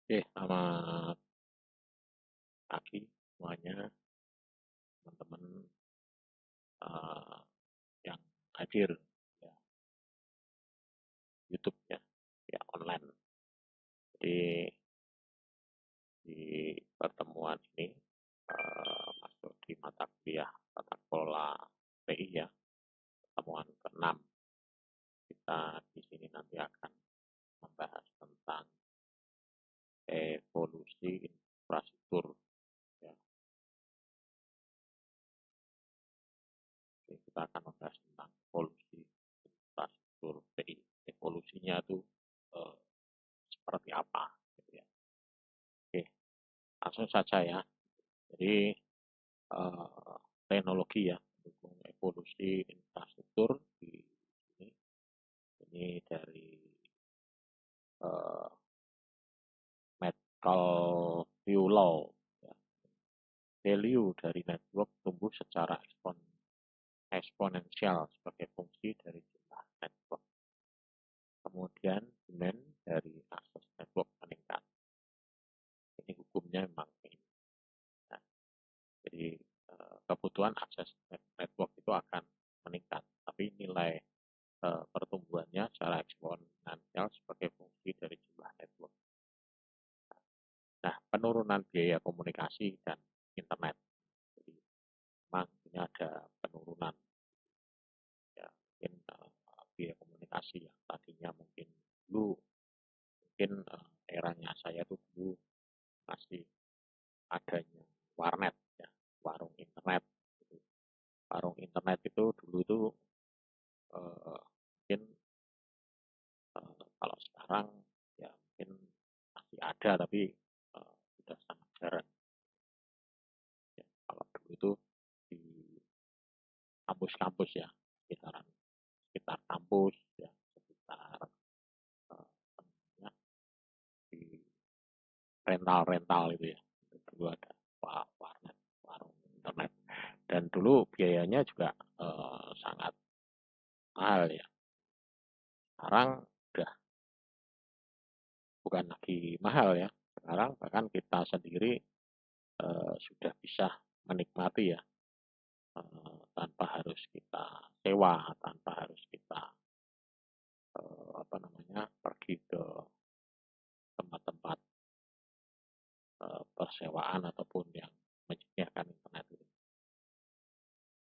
Oke, selamat pagi semuanya, teman-teman eh, yang hadir ya, YouTube ya, ya online. Jadi di pertemuan ini masuk di mata kuliah tata kelola PI ya, pertemuan ke-6. Kita di sini nanti akan membahas tentang evolusi infrastruktur ya. Jadi kita akan membahas tentang evolusi infrastruktur PI. Evolusinya itu eh, seperti apa gitu ya. Oke, langsung saja ya. Jadi teknologi ya mendukung evolusi infrastruktur di sini. Ini dari uh, Metcalfe Law ya. Value dari network tumbuh secara eksponensial sebagai fungsi dari jumlah network. Kemudian demand dari akses network meningkat. Ini hukumnya memang ini. Nah, jadi kebutuhan akses network itu akan meningkat, tapi nilai pertumbuhannya secara eksponensial sebagai fungsi dari jumlah network. Nah, penurunan biaya komunikasi dan internet. Jadi memang ini ada penurunan ya, mungkin biaya komunikasi yang tadinya mungkin eranya saya tuh dulu masih adanya warnet ya, warung internet. Gitu. Warung internet itu dulu itu mungkin kalau sekarang ya mungkin masih ada tapi sudah sangat jarang. Ya, kalau dulu itu di kampus-kampus ya, sekitar kampus ya, sekitar eh, ya, di rental-rental itu ya. Itu dulu ada warnet, warung internet. Dan dulu biayanya juga sangat mahal ya. Sekarang udah bukan lagi mahal ya. Sekarang bahkan kita sendiri sudah bisa menikmati ya tanpa harus kita sewa, tanpa harus kita apa namanya pergi ke tempat-tempat persewaan ataupun yang menyediakan internet itu.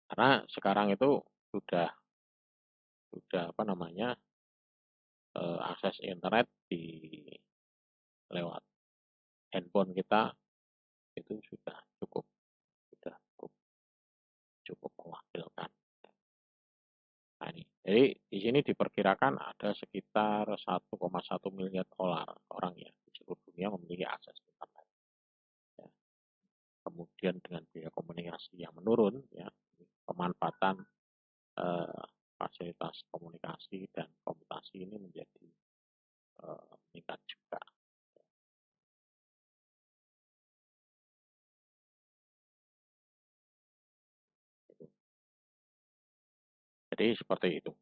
Karena sekarang itu sudah sudah apa namanya akses internet di lewat handphone kita itu sudah cukup mewakilkan. Nah ini, jadi di sini diperkirakan ada sekitar 1,1 miliar orang ya di seluruh dunia memiliki akses internet. Ya. Kemudian dengan biaya komunikasi yang menurun, ya, pemanfaatan eh, fasilitas komunikasi dan komputasi ini menjadi meningkat juga. Gitu. Jadi seperti itu.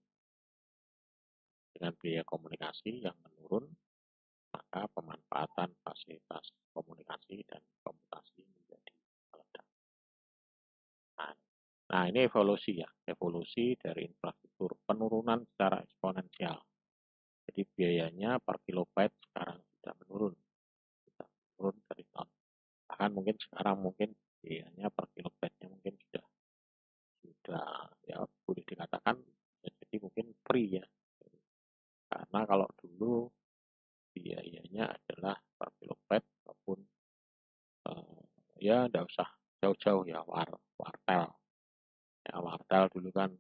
Dengan biaya komunikasi yang menurun, maka pemanfaatan fasilitas komunikasi dan komputasi menjadi meledak. Nah, nah, ini evolusi ya, evolusi dari infrastruktur penurunan secara eksponensial. Jadi biayanya per kilobyte sekarang sudah menurun dari tahun. Bahkan mungkin sekarang mungkin biayanya per kilobyte-nya mungkin sudah ya boleh dikatakan jadi mungkin free ya. Karena kalau dulu biayanya adalah per kilobyte ataupun ya tidak usah jauh-jauh ya wartel. Ya wartel dulu kan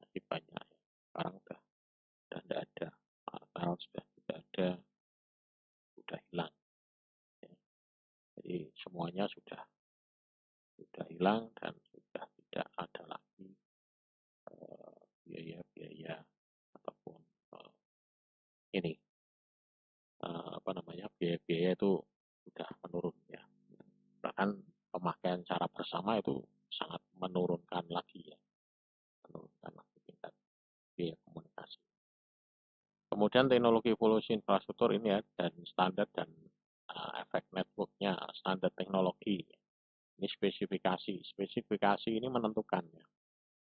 masih banyak. Sekarang udah tidak ada. Wartel sudah tidak ada, sudah hilang. Ya. Jadi semuanya sudah hilang dan sudah tidak ada lagi biaya-biaya ataupun ini apa namanya biaya-biaya itu sudah menurun ya. Bahkan pemakaian cara bersama itu sangat menurunkan lagi ya, menurunkan lagi tingkat biaya komunikasi. Kemudian teknologi evolusi infrastruktur ini ya dan standar dan spek networknya, standar teknologi. Ini spesifikasi. Spesifikasi ini menentukan ya.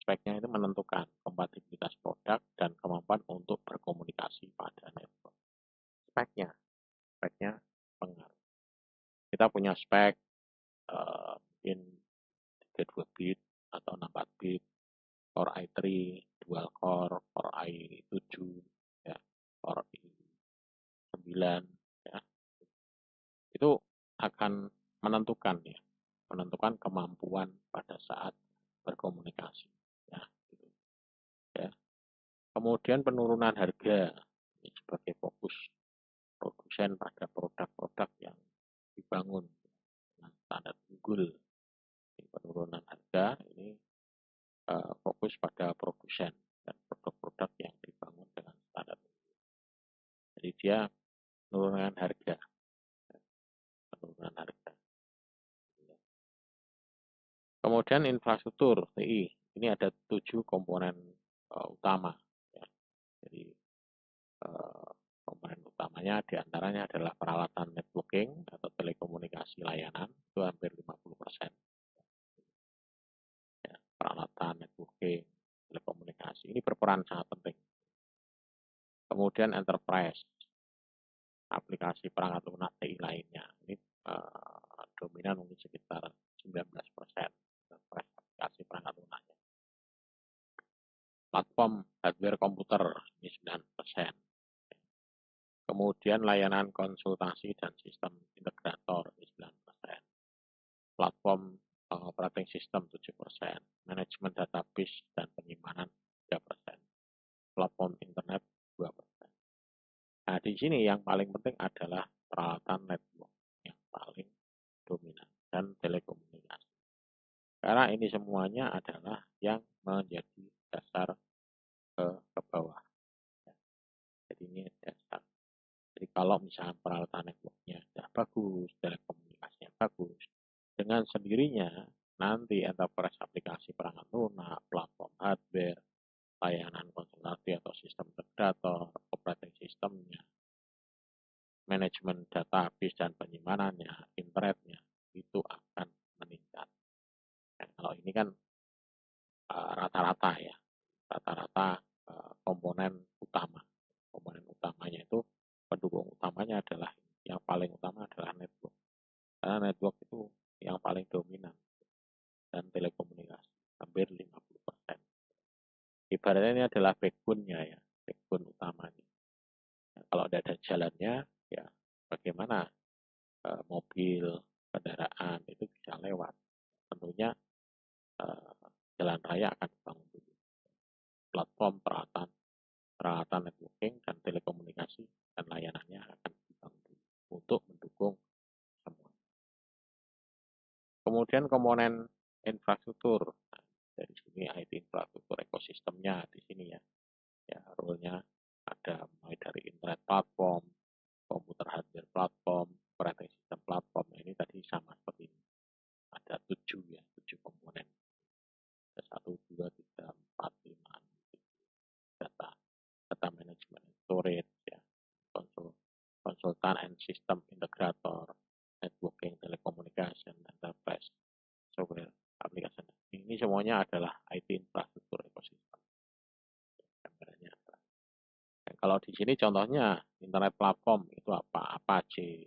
Speknya itu menentukan kompatibilitas produk dan kemampuan untuk berkomunikasi pada network. Speknya pengaruh. Kita punya spek mungkin 32 bit atau 64 bit, Core i3, dual core, Core i7, ya, Core i9, ya. Itu akan menentukan ya, menentukan kemampuan pada saat berkomunikasi. Ya, gitu. Ya. Kemudian penurunan harga ini sebagai fokus produsen pada produk-produk yang dibangun dengan standar unggul. Penurunan harga ini fokus pada produsen dan produk-produk yang dibangun dengan standar unggul. Jadi dia penurunan harga. Kemudian infrastruktur TI, ini ada 7 komponen utama. Ya. Jadi komponen utamanya diantaranya adalah peralatan networking atau telekomunikasi layanan, itu hampir 50%. Ya, peralatan networking, telekomunikasi, ini berperan sangat penting. Kemudian enterprise, aplikasi perangkat lunak TI lainnya, ini dominan mungkin sekitar 19%. Aplikasi perangkat lunaknya. Platform hardware komputer ini 9%. Kemudian layanan konsultasi dan sistem integrator ini 9%. Platform operating system 7%. Manajemen database dan penyimpanan 3%. Platform internet 2%. Nah, di sini yang paling penting adalah peralatan network yang paling dominan dan telekomunikasi. Karena ini semuanya adalah yang menjadi dasar ke bawah. Jadi ini dasar. Jadi kalau misalnya peralatan networknya sudah bagus, telekomunikasinya bagus, dengan sendirinya nanti enterprise aplikasi perangkat lunak, platform hardware, layanan konsultasi atau sistem integrator, operating systemnya, manajemen database dan penyimpanannya, internetnya, itu akan meningkat. Nah, kalau ini kan rata-rata ya, rata-rata komponen utama. Komponen utamanya itu, pendukung utamanya adalah, yang paling utama adalah network. Karena network itu yang paling dominan dan telekomunikasi, hampir 50%. Ibaratnya ini adalah backbone-nya ya, backbone utamanya. Nah, kalau tidak ada jalannya, ya bagaimana mobil, kendaraan itu bisa lewat. Tentunya jalan raya akan dibangun dulu. Platform peralatan networking dan telekomunikasi dan layanannya akan dibangun dulu untuk mendukung semua. Kemudian komponen infrastruktur. Nah, dari sini IT infrastruktur ekosistemnya di sini ya. Ya, role-nya ada mulai dari internet platform, komputer hardware platform, operating system platform. Nah, ini tadi sama seperti ini. Ada 7 ya, 7 komponen. Ada 1, 2, 3, 4, 5, 6, data management, storage, ya, konsultan and system integrator, networking, telecommunication, enterprise, software, application. Ini semuanya adalah IT infrastruktur ekosistem. Gambarannya. Dan kalau di sini contohnya internet platform itu apa? Apache,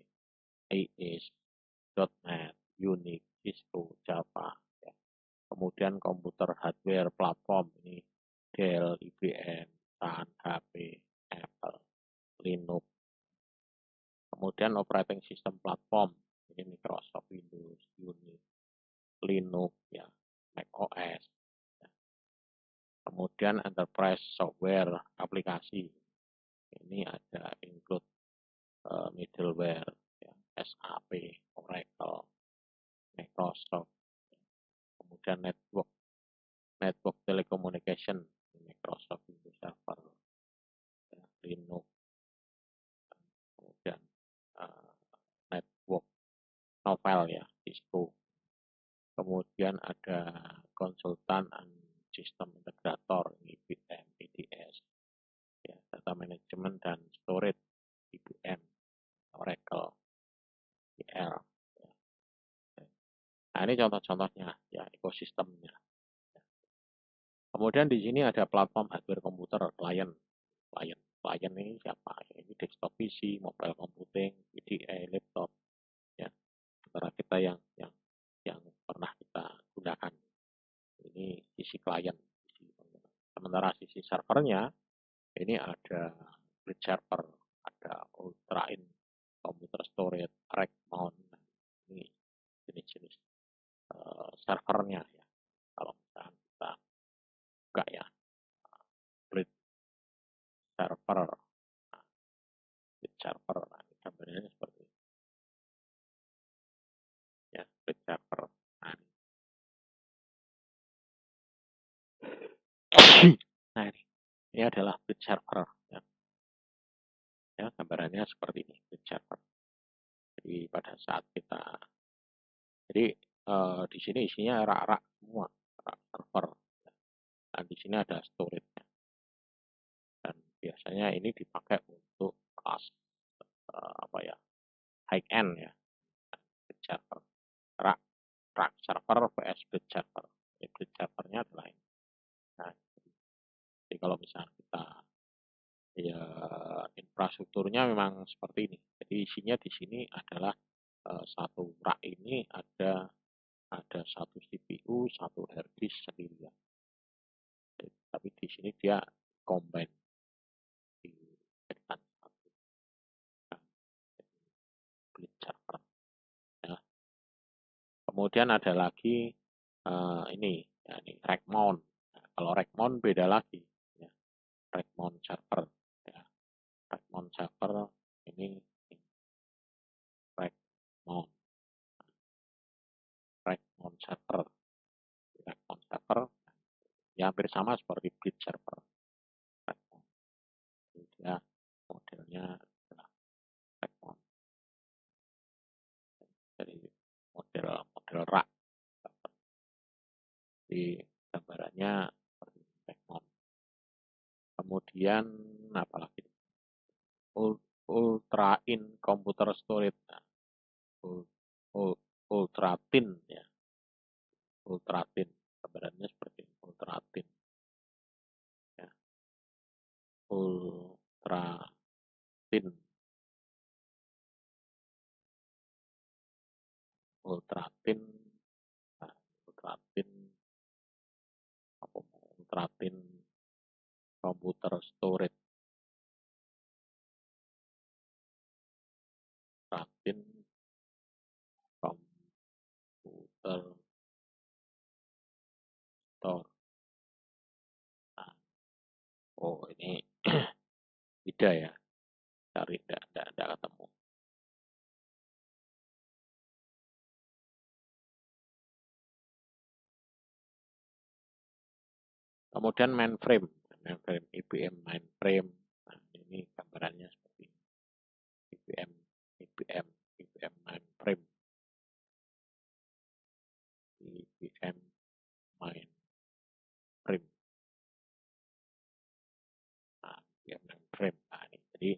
AES, .NET, Unix, Cisco, Java. Ya. Kemudian komputer hardware platform ini Dell, IBM, Sun, HP, Apple, Linux. Kemudian operating system platform ini Microsoft Windows, Unix, Linux, ya, Mac OS. Ya. Kemudian enterprise software aplikasi ini ada include middleware, ya, SAP, Oracle, Microsoft. Kemudian network telecommunication, Microsoft Windows Server, ya, Linux. Kemudian network novel ya, Cisco. Kemudian ada konsultan and sistem integrator, IBM, EDS, ya, data management dan storage, IBM, Oracle, Ini contoh-contohnya ya, ekosistemnya. Kemudian di sini ada platform hardware komputer klien. Klien ini siapa? Ini desktop PC, mobile computing, VDA, laptop. Ya, antara kita yang pernah kita gunakan. Ini sisi klien. Sementara sisi servernya ini ada bridge server, ada ultra in computer storage, rack mount. Ini jenis-jenis servernya ya. Kalau misalnya kita buka ya, bridge server, bridge server, nah, gambarnya seperti ini ya, bridge server. Nah, ini adalah bridge server ya. Ya, gambarannya seperti ini, bridge server. Jadi pada saat kita, jadi di sini isinya rak-rak semua, rak server. Dan di sini ada storage. Dan biasanya ini dipakai untuk kelas apa ya, high end ya, bridge server. Rak server vs bridge server. Bridge servernya adalah ini. Nah, jadi kalau misalnya kita ya infrastrukturnya memang seperti ini. Jadi isinya di sini adalah satu rak ini ada satu CPU, satu hard disk sendiri ya. Tapi di sini dia combine dijadikan satu bridge server. Ya. Kemudian ada lagi ini, ya, ini rack mount. Nah, kalau rack mount beda lagi, ya. Rack mount server. Ya. Rack mount server ini rack mount, rack mount server, rack mount server ya hampir sama seperti bridge server. Rack mount. Jadi dia modelnya adalah rack mount. Jadi model rak. Di gambarannya seperti rack mount. Kemudian apalagi ultra in computer storage. Nah, ultra thin ya, ultra thin gambarannya seperti ultra thin ya, ultra thin, ultra thin, nah, ultra thin apa, ultra thin computer storage, ultra thin komputer store. Nah, oh ini beda ya, cari tidak ketemu. Kemudian mainframe IBM mainframe. Nah, ini gambarannya seperti ini. IBM mainframe, IBM mainframe. Nah, IBM mainframe. Nah, ini jadi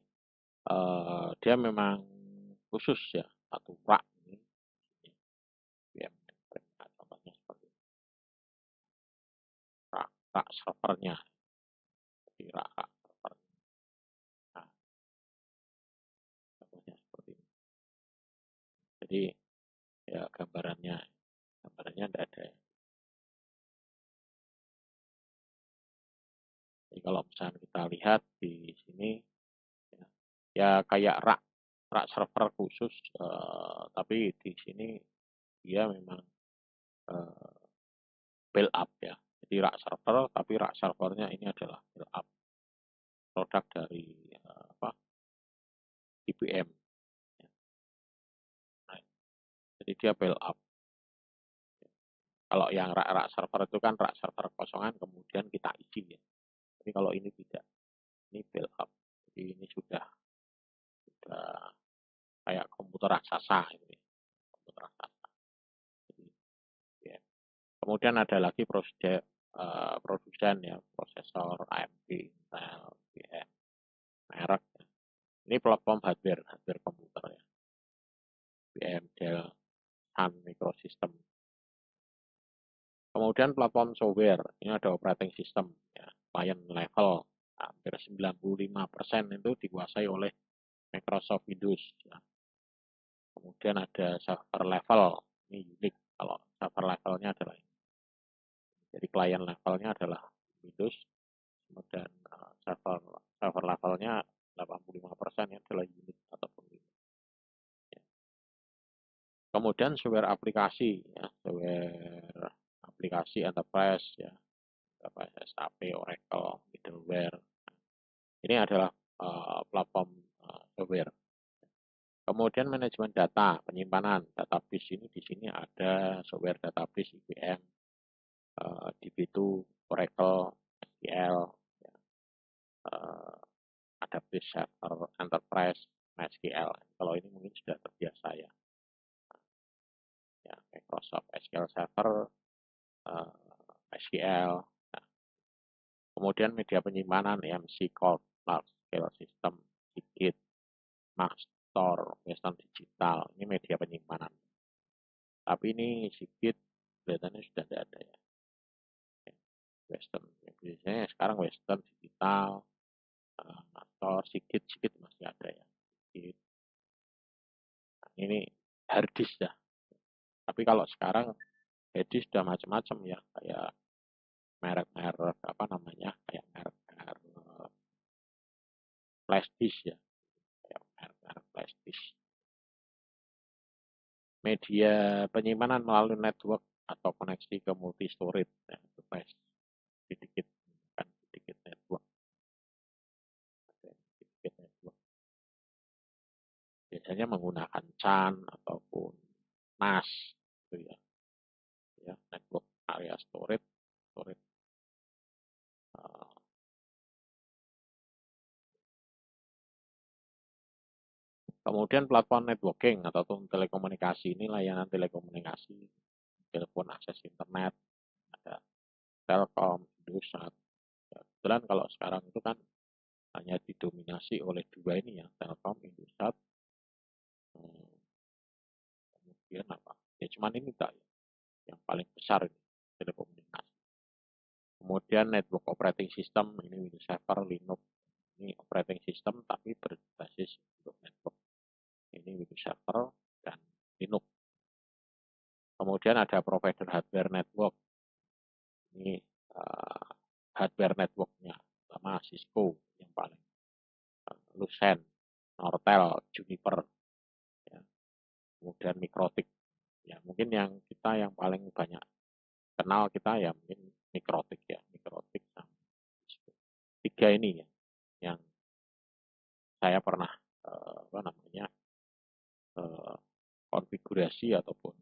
dia memang khusus ya, satu rak ini. IBM mainframe. Nah, contohnya seperti ini. Rak servernya. Jadi rak servernya. Nah, contohnya seperti ini. Jadi ya gambarannya tidak ada ya. Jadi kalau misalnya kita lihat di sini ya kayak rak server khusus, tapi di sini dia memang build up ya. Jadi rak server, tapi rak servernya ini adalah build up produk dari apa, IBM. Nah, jadi dia build up. Kalau yang rak server itu kan rak server kosongan kemudian kita isi ya. Tapi kalau ini tidak, ini build up. Jadi ini sudah kayak komputer raksasa ini, komputer raksasa. Jadi, ya. Kemudian ada lagi produsen ya, prosesor AMD, Intel, IBM, merek. Ya. Ini platform hardware komputer ya. IBM, Dell, Sun Microsystem. Kemudian platform software, ini ada operating system, ya, client level, hampir 95% itu dikuasai oleh Microsoft Windows. Ya. Kemudian ada server level, ini unik kalau server levelnya adalah ini. Jadi client levelnya adalah Windows, kemudian server levelnya 85% adalah Unix ataupun Linux. Ya. Kemudian software aplikasi, ya, software aplikasi enterprise, ya, SAP, Oracle, middleware. Ini adalah platform software. Kemudian manajemen data, penyimpanan database ini di sini ada software database IBM, DB2, Oracle, SQL, ya, database server enterprise, MySQL. Kalau ini mungkin sudah terbiasa ya. Ya, Microsoft SQL Server, SQL. Nah, kemudian media penyimpanan MC Corp, Large Scale System, Seagate, Maxtor, Western Digital. Ini media penyimpanan. Tapi ini Seagate kelihatannya sudah tidak ada ya. Western, biasanya sekarang Western Digital, Maxtor, Seagate masih ada ya. Seagate. Nah, ini hard disk ya. Tapi kalau sekarang hard disk sudah macam-macam ya, kayak merek-merek apa namanya, kayak merek-merek flash disk ya, kayak merek-merek flash disk. Media penyimpanan melalui network atau koneksi ke multi storage, ya, device sedikit kan sedikit network, sedikit network. Biasanya menggunakan CAN ataupun NAS, gitu ya, ya network area storage, storage. Kemudian platform networking atau telekomunikasi, ini layanan telekomunikasi, telepon akses internet, ada Telkom, Indosat. Ya, kebetulan kalau sekarang itu kan hanya didominasi oleh dua ini ya, Telkom, Indosat, kemudian apa? Ya cuman ini tak ya, yang paling besar ini telekomunikasi. Kemudian network operating system, ini Windows Server, Linux, ini operating system tapi berbasis untuk network. Ini Windows Server dan Linux. Kemudian ada provider hardware network. Ini hardware networknya sama Cisco yang paling, Lucent, Nortel, Juniper, ya. Kemudian Mikrotik. Ya mungkin yang kita yang paling banyak kenal kita ya mungkin Mikrotik ya, Mikrotik sama Cisco. Tiga ini ya yang saya pernah apa namanya konfigurasi ataupun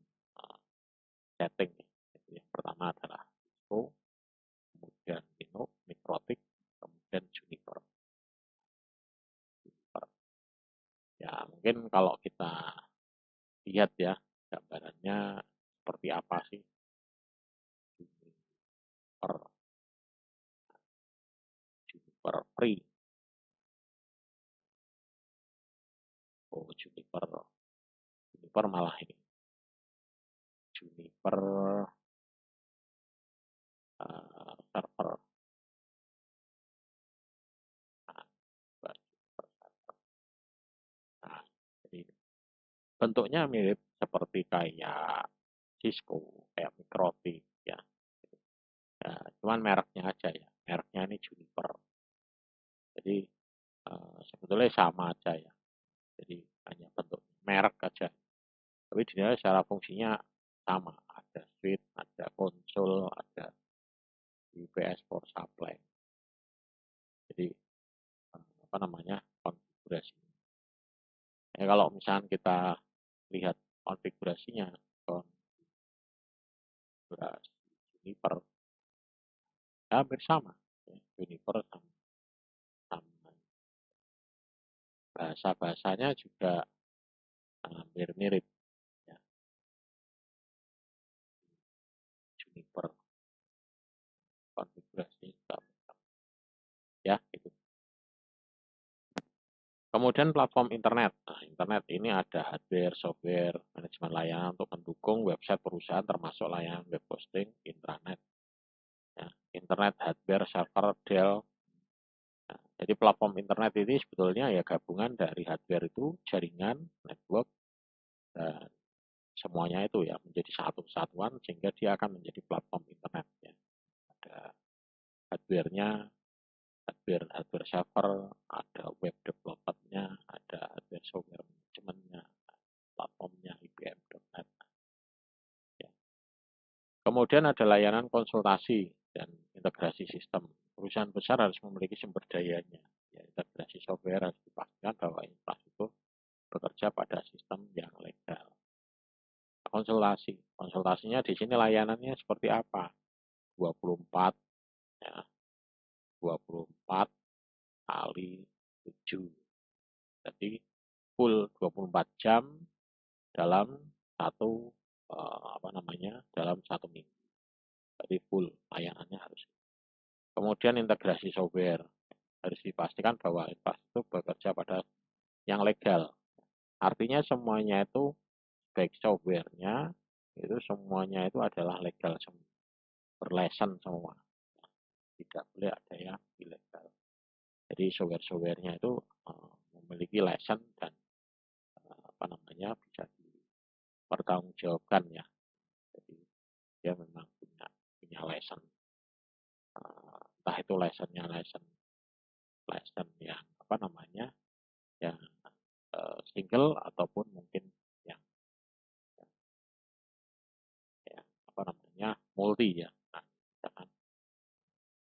setting. Yang pertama adalah Cisco, kemudian Linux, Mikrotik, kemudian Juniper. Ya mungkin kalau kita lihat ya gambarannya seperti apa sih Juniper, Juniper Free, oh Juniper malah ini Juniper server. Nah, jadi bentuknya mirip seperti kayak Cisco, kayak Mikrotik ya. Ya, cuman mereknya aja ya, mereknya ini Juniper. Jadi sebetulnya sama aja ya. Jadi hanya bentuk merek aja. Tapi di dalam secara fungsinya sama. Ada switch, ada konsol, ada UPS power supply. Jadi apa namanya konfigurasi. Ya, kalau misalnya kita lihat konfigurasinya, konfigurasi Juniper, ya hampir sama. Ya, Juniper sama, sama bahasa-bahasanya juga hampir mirip. Ya, Juniper konfigurasi sama. Ya, gitu. Kemudian platform internet. Nah, internet ini ada hardware, software, manajemen layanan untuk mendukung website perusahaan termasuk layanan web hosting, intranet, ya, internet, hardware, server, Dell. Nah, jadi platform internet ini sebetulnya ya gabungan dari hardware itu, jaringan, network, dan semuanya itu ya menjadi satu kesatuan sehingga dia akan menjadi platform internet. Ya. Ada hardware-nya, hardware server, ada web developer-nya, ada hardware software manajemennya, platformnya IBM.net. Ya. Kemudian ada layanan konsultasi dan integrasi sistem. Perusahaan besar harus memiliki sumber dayanya. Ya, integrasi software harus dipastikan bahwa infrastruktur bekerja pada sistem yang legal. Konsultasi. Konsultasinya di sini layanannya seperti apa? 24 ya, 24 kali 7. Jadi full 24 jam dalam satu dalam satu minggu. Jadi full layanannya harus. Kemudian integrasi software harus dipastikan bahwa infrastruktur bekerja pada yang legal. Artinya semuanya itu baik softwarenya itu semuanya itu adalah legal semua, berlisensi semua. Tidak boleh ada yang ilegal. Jadi software-softwarenya itu memiliki license dan bisa dipertanggungjawabkan ya. Jadi dia memang punya license, entah itu license-nya license yang yang single ataupun mungkin yang, multi ya. Nah, misalkan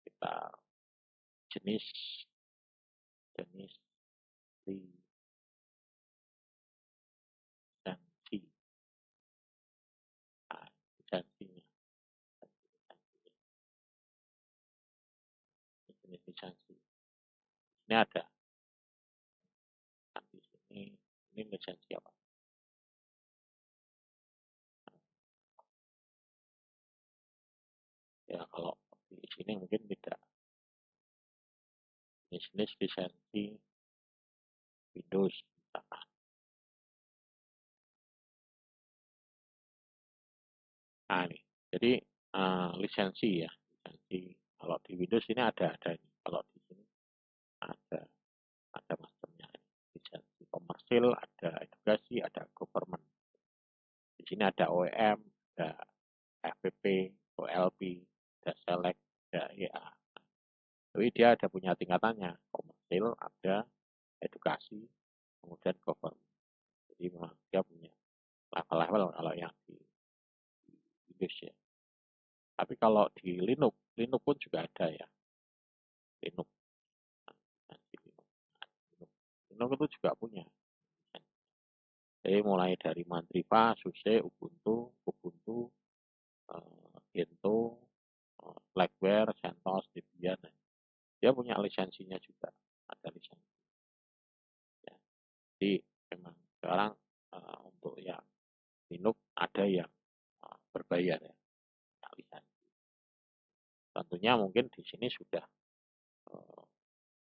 kita jenis lisensi, nah, lisensinya, jenis lisensi. Ini ada, di sini ini lisensi apa? Ya kalau di sini mungkin tidak. Jenis lisensi Windows misalkan. Nah ini, jadi lisensi ya, lisensi. Kalau di Windows ini ada ini. Kalau di sini ada macamnya. Lisensi komersil, ada edukasi, ada government. Di sini ada OEM, ada FPP, OLP, ada select, ada EA. Jadi dia ada punya tingkatannya, komersil, ada edukasi, kemudian government. Jadi memang dia punya level-level kalau yang di Windows ya. Tapi kalau di Linux, Linux pun juga ada ya. Linux. Linux itu juga punya. Jadi mulai dari Mandriva, SUSE, Ubuntu, Gentoo, Slackware, CentOS, Debian. Dia punya lisensinya juga. Ada lisensi. Ya. Jadi memang sekarang untuk yang Linux ada yang berbayar ya. Lisensi. Tentunya mungkin di sini sudah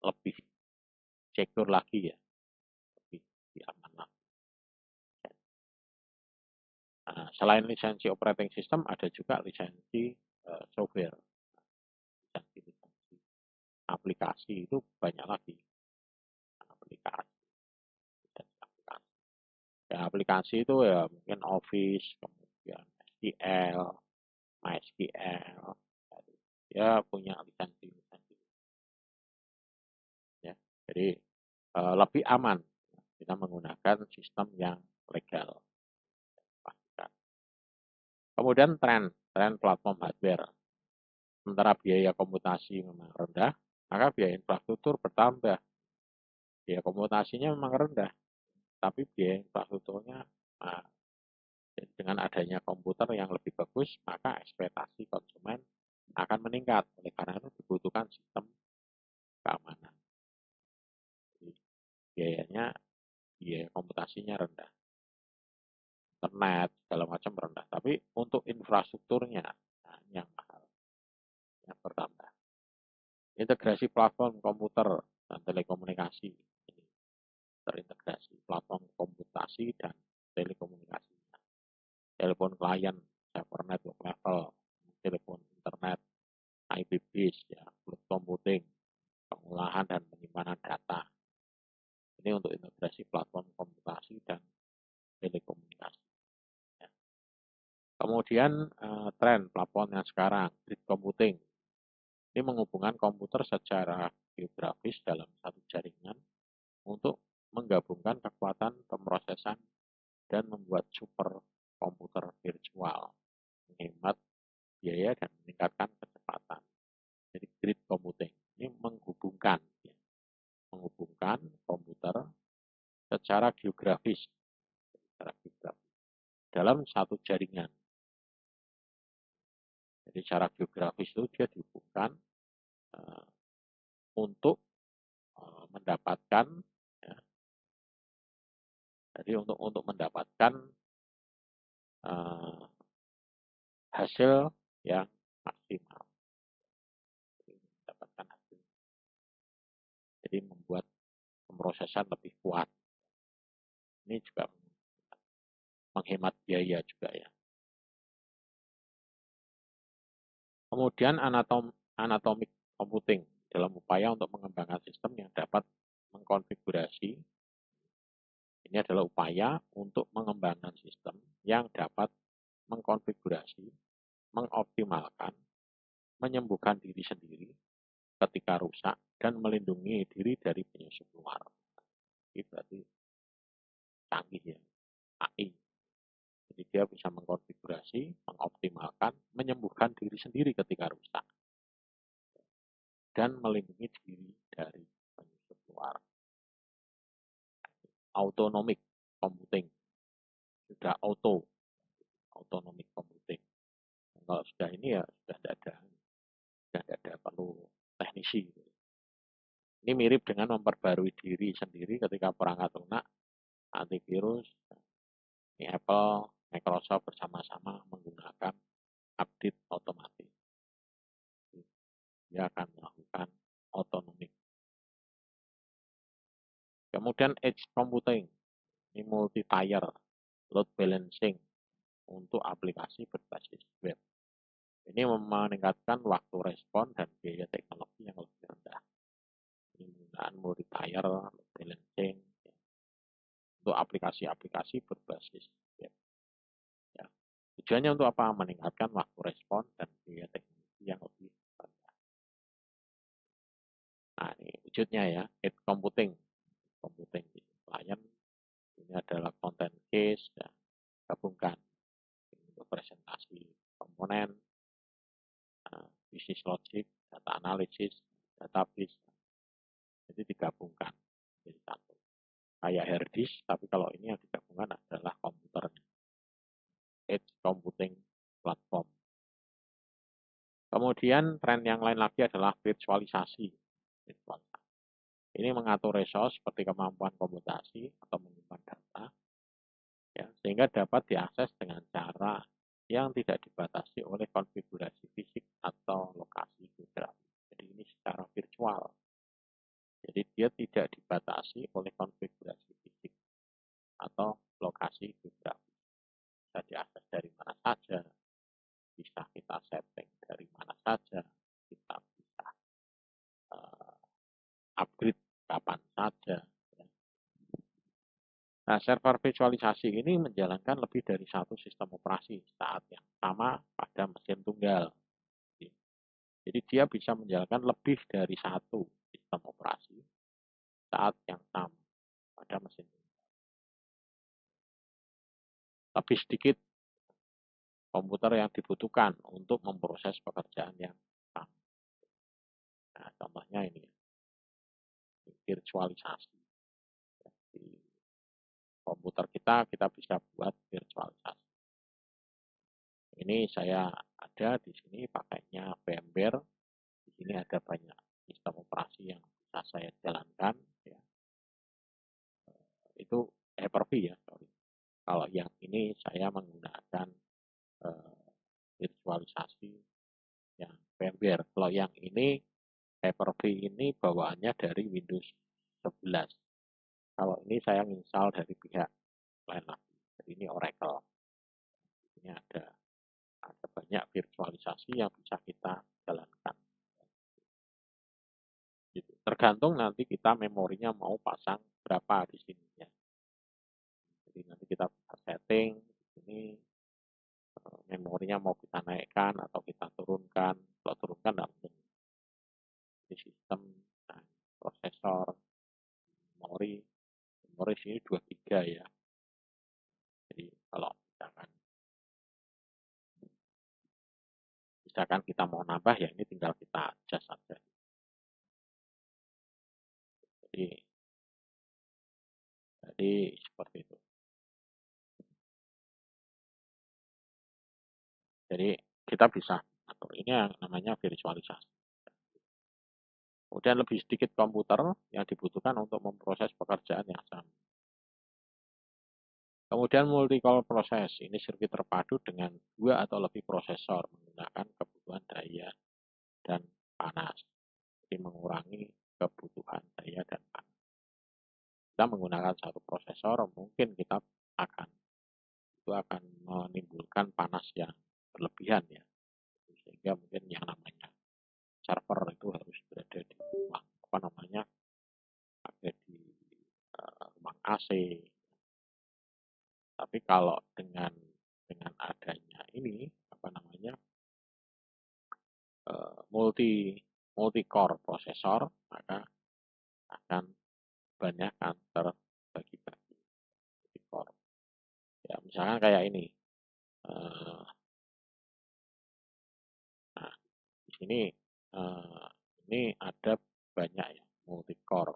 lebih secure lagi ya. Lebih aman lagi. Nah, selain lisensi operating system, ada juga lisensi software, lisensi aplikasi itu banyak lagi. Aplikasi, ya, aplikasi itu ya mungkin Office, kemudian SQL, MySQL, ya punya lisensi. Ya. Jadi lebih aman kita menggunakan sistem yang legal. Kemudian tren platform hardware. Sementara biaya komputasi memang rendah, maka biaya infrastruktur bertambah. Biaya komputasinya memang rendah, tapi biaya infrastrukturnya dengan adanya komputer yang lebih bagus, maka ekspektasi konsumen akan meningkat. Oleh karena itu dibutuhkan sistem keamanan. Jadi biaya komputasinya rendah. Internet, segala macam rendah. Tapi untuk infrastrukturnya, yang mahal, yang bertambah. Integrasi platform komputer dan telekomunikasi. platform komputasi dan telekomunikasi. Telepon klien, server network level, telepon internet, IP base, ya, cloud computing, pengolahan dan penyimpanan data. Ini untuk integrasi platform komputasi dan telekomunikasi. Ya. Kemudian tren platform yang sekarang, grid computing. Ini menghubungkan komputer secara geografis dalam satu jaringan untuk menggabungkan kekuatan pemrosesan dan membuat super komputer virtual, menghemat biaya dan meningkatkan kecepatan. Jadi grid computing ini menghubungkan komputer secara geografis, dalam satu jaringan. Jadi secara geografis itu dia dihubungkan untuk mendapatkan, ya, jadi untuk mendapatkan hasil yang maksimal. Mendapatkan hasil. Jadi membuat pemrosesan lebih kuat. Ini juga menghemat biaya juga ya. Kemudian anatomic computing dalam upaya untuk mengembangkan sistem yang dapat mengkonfigurasi. Ini adalah upaya untuk mengembangkan sistem yang dapat mengkonfigurasi, mengoptimalkan, menyembuhkan diri sendiri ketika rusak, dan melindungi diri dari penyusup luar. Ini berarti canggih ya, AI. Jadi dia bisa mengkonfigurasi, mengoptimalkan, menyembuhkan diri sendiri ketika rusak, dan melindungi diri dari penyusup luar. Autonomic computing. Sudah autonomic computing. Kalau sudah ini ya sudah tidak ada perlu teknisi. Ini mirip dengan memperbarui diri sendiri ketika perangkat lunak, antivirus, ini Apple, Microsoft bersama-sama menggunakan update otomatis. Dia akan melakukan autonomic. Kemudian edge computing, ini multi-tier load balancing untuk aplikasi berbasis web. Ini meningkatkan waktu respon dan biaya teknologi yang lebih rendah. Ini menggunakan multi-tier load balancing ya, untuk aplikasi-aplikasi berbasis web. Ya. Tujuannya untuk apa? Meningkatkan waktu respon dan biaya teknologi yang lebih rendah. Nah, ini wujudnya ya, edge computing di klien. Ini adalah content case, ya, gabungkan untuk presentasi komponen, business logic, data analisis, database. Jadi digabungkan jadi satu. Kayak hard disk, tapi kalau ini yang digabungkan adalah komputer. Edge computing platform. Kemudian tren yang lain lagi adalah virtualisasi. Ini mengatur resource seperti kemampuan komputasi atau menyimpan data, ya, sehingga dapat diakses dengan cara yang tidak dibatasi oleh konfigurasi fisik atau lokasi geografis. Jadi ini secara virtual. Jadi dia tidak dibatasi oleh konfigurasi fisik atau lokasi geografis. Bisa diakses dari mana saja, bisa kita setting dari mana saja, kita bisa upgrade kapan saja. Nah, server visualisasi ini menjalankan lebih dari satu sistem operasi saat yang sama pada mesin tunggal. Jadi dia bisa menjalankan lebih dari satu sistem operasi saat yang sama pada mesin tunggal. Lebih sedikit komputer yang dibutuhkan untuk memproses pekerjaan yang sama. Nah, contohnya ini virtualisasi. Di komputer kita bisa buat virtualisasi. Ini saya ada di sini pakainya VMware. Di sini ada banyak sistem operasi yang bisa saya jalankan. Ya. Itu Hyper-V ya. Sorry. Kalau yang ini saya menggunakan virtualisasi yang VMware. Kalau yang ini Hyper-V ini bawaannya dari Windows 11. Kalau ini saya install dari pihak lain lagi. Jadi ini Oracle. Ini ada banyak virtualisasi yang bisa kita jalankan. Gitu. Tergantung nanti kita memorinya mau pasang berapa di sini ya. Jadi nanti kita bisa setting di sini memorinya mau kita naikkan atau kita turunkan. Kalau turunkan langsung di sistem nah, prosesor memori memori sini 2 GB ya. Jadi kalau misalkan kita mau nambah ya ini tinggal kita adjust saja. Jadi seperti itu. Jadi kita bisa atur ini yang namanya virtualisasi. Kemudian lebih sedikit komputer yang dibutuhkan untuk memproses pekerjaan yang sama. Kemudian multi-core proses, ini sirkuit terpadu dengan 2 atau lebih prosesor menggunakan kebutuhan daya dan panas. Jadi mengurangi kebutuhan daya dan panas. Kita menggunakan satu prosesor, mungkin kita akan menimbulkan panas yang berlebihan ya. Sehingga mungkin yang namanya server itu harus berada di ruang ada di ruang AC. Tapi kalau dengan adanya ini multi core prosesor maka akan banyak terbagi-bagi core. Ya misalkan kayak ini. Nah di sini ini ada banyak ya multi core.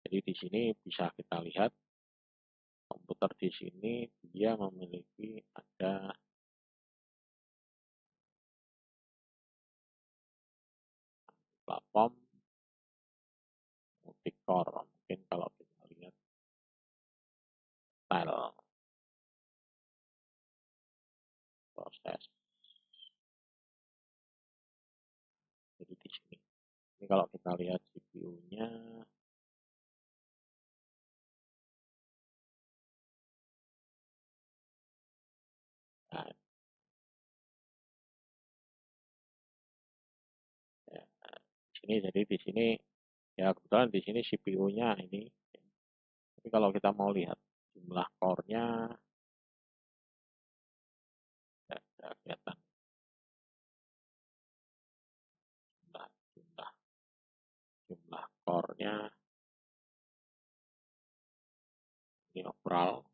Jadi di sini bisa kita lihat komputer di sini dia memiliki ada platform multi-core. Mungkin kalau kita lihat style proses. Jadi di sini. Ini kalau kita lihat CPU-nya nah, ya, sini jadi di sini ya kebetulan di sini CPU-nya ini. Tapi kalau kita mau lihat jumlah core-nya ya, kelihatan jumlah core-nya ini overall.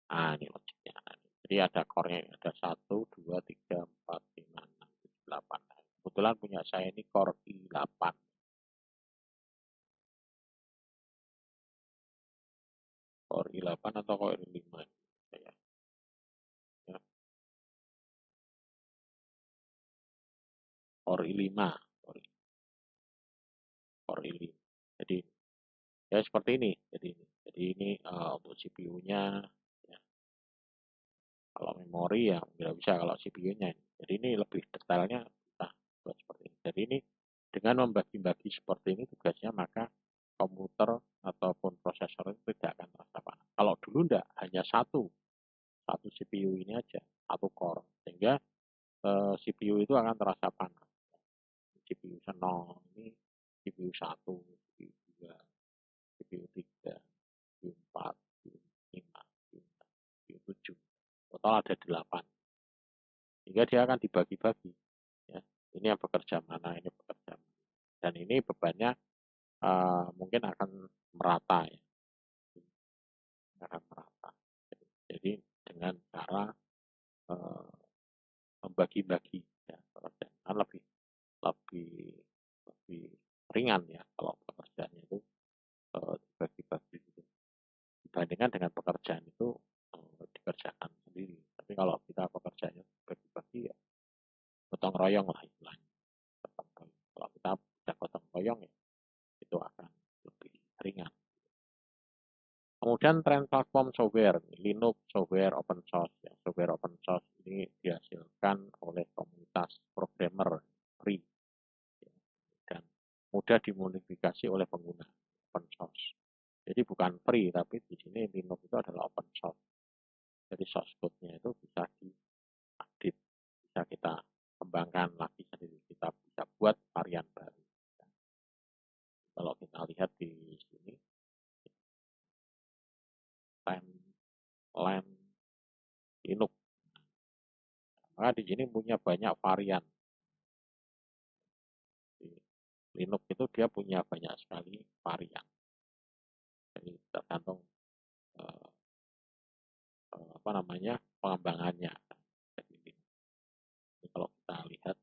Nah, ini logiknya. Jadi ada core-nya ada 1, 2, 3, 4, 5, 6, 7, 8. Kebetulan punya saya ini core i8. Core i8 atau core i5 ya. Ya. Core i5 core i5 jadi ya seperti ini jadi ini untuk CPU-nya ya. Kalau memori ya nggak bisa kalau CPU-nya jadi ini lebih detailnya nah, seperti ini. Jadi ini dengan membagi-bagi seperti ini tugasnya maka komputer ataupun prosesor itu tidak akan terasa panas. Kalau dulu enggak hanya satu CPU ini aja satu core sehingga CPU itu akan terasa panas. CPU 0 ini CPU 1, CPU 2, CPU 3, CPU 4, CPU 5, CPU 6, CPU 7. Total ada 8. Sehingga dia akan dibagi-bagi. Ya. Ini yang bekerja mana, ini bekerja mana. Dan ini bebannya mungkin akan merata ya. Akan merata. Jadi dengan cara membagi-bagi ya, pekerjaan lebih lebih lebih ringan ya kalau pekerjaannya itu dibagi-bagi gitu. Dibandingkan dengan pekerjaan itu dikerjakan sendiri. Tapi kalau kita pekerjaannya bagi-bagi ya gotong royong lah istilahnya. Kalau kita bisa gotong royong ya itu akan lebih ringan. Kemudian tren platform software, Linux, software open source. Ya. Software open source ini dihasilkan oleh komunitas programmer free ya. Dan mudah dimodifikasi oleh pengguna. open source. Jadi bukan free, tapi di sini Linux itu adalah open source. Jadi source code-nya itu bisa diupdate, bisa kita kembangkan lagi sendiri, kita bisa buat varian baru. Kalau kita lihat di sini, Land Linux, maka di sini punya banyak varian. Di Linux itu dia punya banyak sekali varian. Jadi tergantung pengembangannya. Jadi kalau kita lihat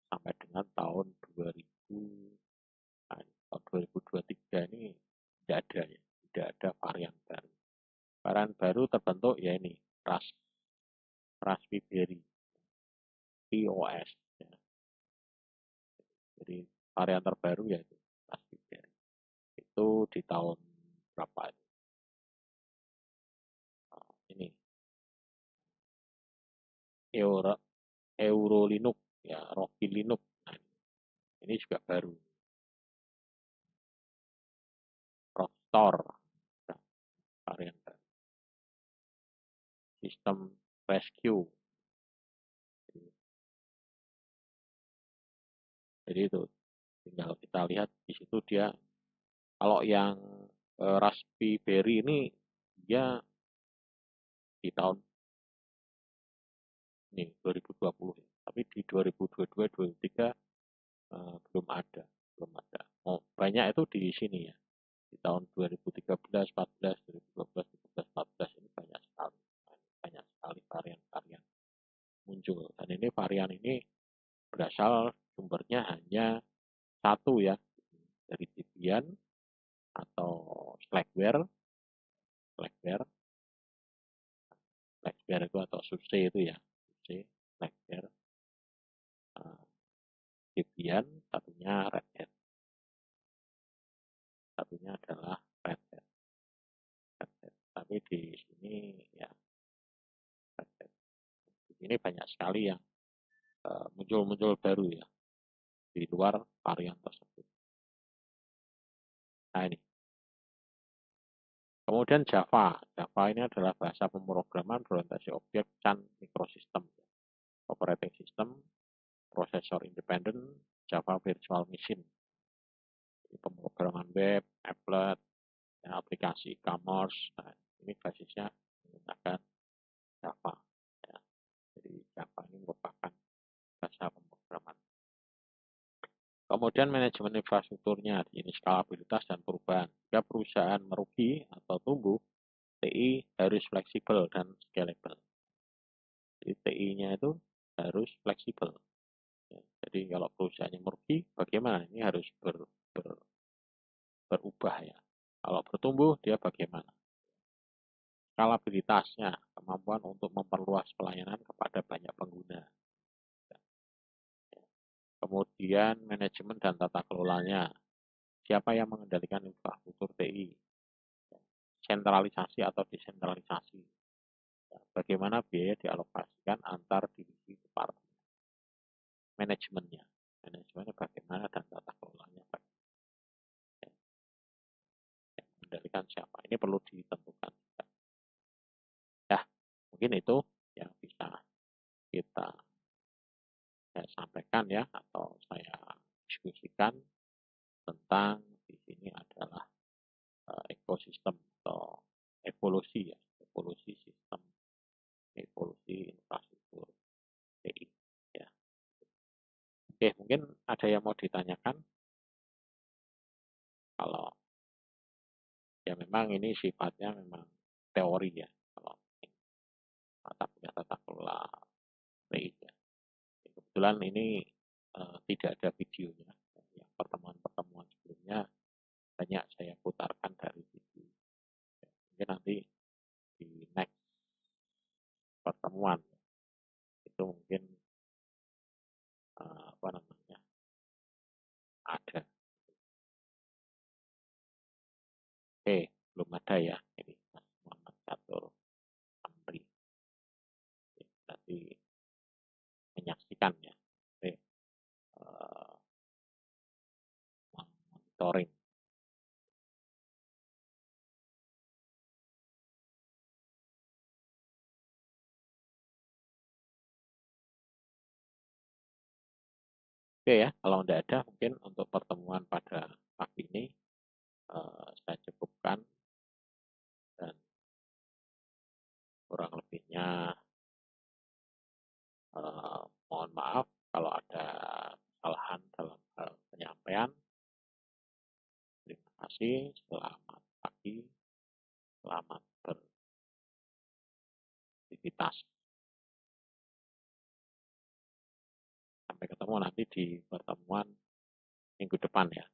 sampai dengan tahun 2023 ini tidak ada ya, tidak ada varian baru. Varian baru terbentuk ya ini Raspberry POS. Ya. Jadi varian terbaru yaitu Raspberry. Itu di tahun berapa ini? Ini Euro Linux ya, Rocky Linux. Nah, ini juga baru. Rockstar nah, varian baru. Sistem Rescue. Jadi itu tinggal kita lihat di situ dia. Kalau yang Raspberry ini dia di tahun ini 2020, tapi di 2022-2023 belum ada. Oh, banyak itu di sini ya. Di tahun 2013, 14, 2012, 13, 14 ini banyak sekali varian-varian muncul. Dan ini varian ini berasal sumbernya hanya satu ya, dari Debian atau Slackware itu atau SUSE itu ya, SUSE, Slackware, Debian, satunya Red Hat, satunya adalah Red Hat. Tapi di sini ya Red Hat. Di sini banyak sekali yang muncul-muncul baru ya di luar varian tersebut. Nah ini. Kemudian Java. Java ini adalah bahasa pemrograman berorientasi objek dan mikrosistem. Operating system, prosesor independen, Java Virtual Machine. Pemrograman web, applet, ya, aplikasi e-commerce. Nah, ini basisnya menggunakan Java. Ya. Jadi Java ini merupakan bahasa pemrograman. Kemudian manajemen infrastrukturnya, ini skalabilitas dan perubahan. Jika perusahaan merugi atau tumbuh, TI harus fleksibel dan scalable. Jadi TI-nya itu harus fleksibel. Ya, jadi kalau perusahaannya merugi, bagaimana? Ini harus berubah ya. Kalau bertumbuh, dia bagaimana? Skalabilitasnya, kemampuan untuk memperluas pelayanan kepada banyak pengguna. Kemudian manajemen dan tata kelolanya. Siapa yang mengendalikan infrastruktur TI? Sentralisasi atau desentralisasi. Bagaimana biaya dialokasikan antar divisi departemen. Manajemennya bagaimana dan tata kelolanya mengendalikan siapa. Ini perlu ditentukan. Ya, mungkin itu yang bisa kita saya sampaikan ya, atau saya diskusikan tentang di sini adalah ekosistem atau evolusi ya, evolusi sistem, evolusi infrastruktur TI ya. Oke, mungkin ada yang mau ditanyakan. Kalau ya memang ini sifatnya memang teori ya, kalau tata kelola TI ya. Kebetulan ini tidak ada videonya. Yang pertemuan-pertemuan sebelumnya banyak saya putarkan dari video. Mungkin nanti di next pertemuan itu mungkin ada. Oke, belum ada ya. Ini Mas Muhammad Catur Amri. Nanti menyaksikan ya. Oke, monitoring Oke ya, kalau tidak ada mungkin untuk pertemuan pada pagi ini saya cukupkan, dan kurang lebihnya mohon maaf kalau ada kesalahan dalam hal penyampaian. Terima kasih, selamat pagi, selamat beraktivitas. Sampai ketemu nanti di pertemuan minggu depan ya.